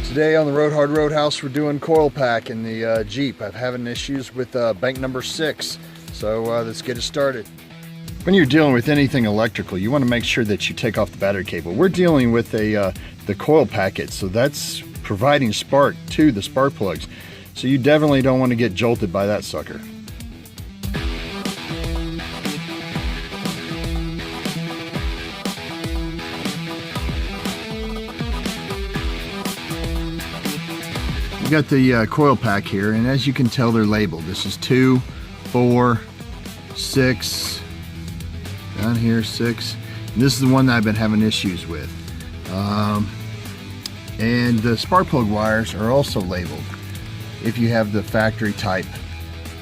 Today on the Road Hard Roadhouse, we're doing coil pack in the Jeep. I'm having issues with bank number 6, so let's get it started. When you're dealing with anything electrical, you want to make sure that you take off the battery cable. We're dealing with the coil packet, so that's providing spark to the spark plugs. So you definitely don't want to get jolted by that sucker. We got the coil pack here, and as you can tell, they're labeled. This is 2, 4, 6, down here 6. And this is the one that I've been having issues with. And the spark plug wires are also labeled if you have the factory type.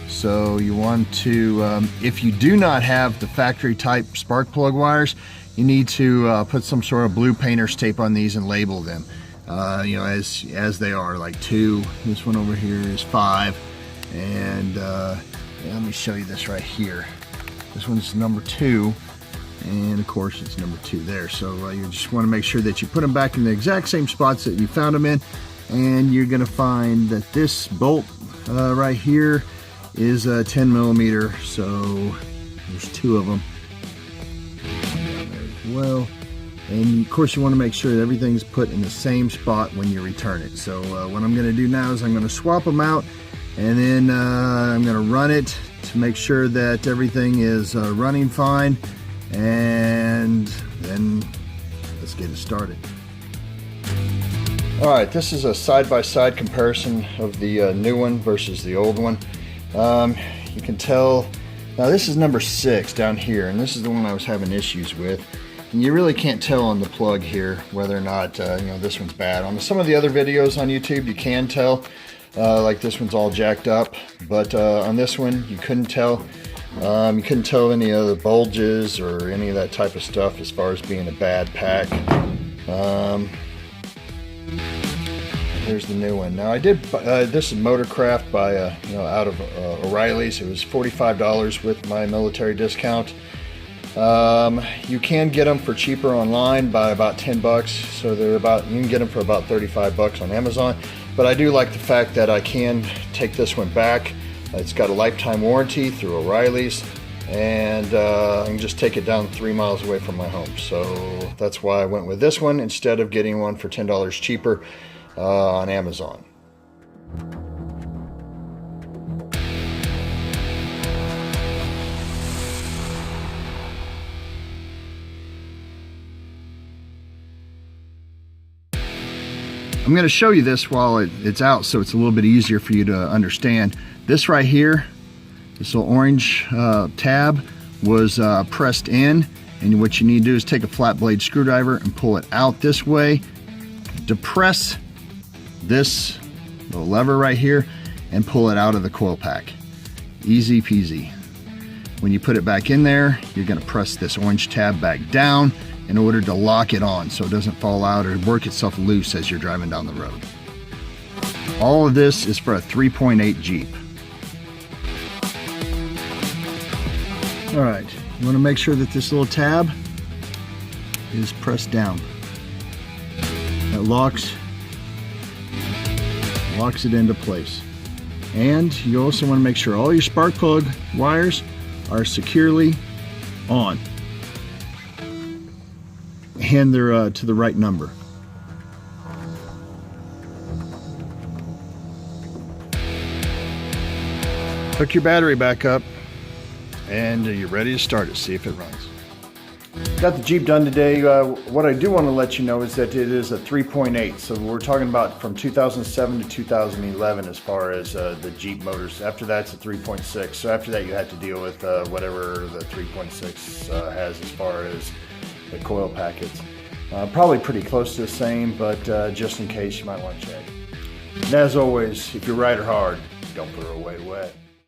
So you want to, if you do not have the factory type spark plug wires, you need to put some sort of blue painter's tape on these and label them. You know, as they are, like 2. This one over here is 5, and let me show you this right here. This one's number 2, and of course it's number 2 there. So you just want to make sure that you put them back in the exact same spots that you found them in, and you're going to find that this bolt right here is a 10 millimeter. So there's 2 of them down there as well. And of course you want to make sure that everything's put in the same spot when you return it. So what I'm going to do now is I'm going to swap them out, and then I'm going to run it to make sure that everything is running fine, and then let's get it started. Alright, this is a side-by-side comparison of the new one versus the old one. You can tell, now this is number 6 down here, and this is the one I was having issues with. And you really can't tell on the plug here whether or not you know, this one's bad. On some of the other videos on YouTube you can tell, like this one's all jacked up, but on this one you couldn't tell. You couldn't tell any of the bulges or any of that type of stuff as far as being a bad pack. Here's the new one. Now I did this is Motorcraft by you know, out of O'Reilly's. It was $45 with my military discount. You can get them for cheaper online by about 10 bucks, so they're about, you can get them for about 35 bucks on Amazon. But I do like the fact that I can take this one back. It's got a lifetime warranty through O'Reilly's, and I can just take it down 3 miles away from my home. So that's why I went with this one instead of getting one for $10 cheaper on Amazon. I'm going to show you this while it's out, so it's a little bit easier for you to understand. This right here, this little orange tab was pressed in, and what you need to do is take a flat blade screwdriver and pull it out this way, depress this little lever right here, and pull it out of the coil pack. Easy peasy. When you put it back in there, you're going to press this orange tab back down in order to lock it on so it doesn't fall out or work itself loose as you're driving down the road. All of this is for a 3.8 Jeep. Alright, you want to make sure that this little tab is pressed down. That locks it into place. And you also want to make sure all your spark plug wires are securely on. And they're to the right number. Hook your battery back up, and you're ready to start it. See if it runs. Got the Jeep done today. What I do want to let you know is that it is a 3.8, so we're talking about from 2007 to 2011 as far as the Jeep motors. After that, it's a 3.6. So after that, you have to deal with whatever the 3.6 has as far as the coil packets. Probably pretty close to the same, but just in case, you might want to check. And as always, if you ride her hard, don't put her away wet.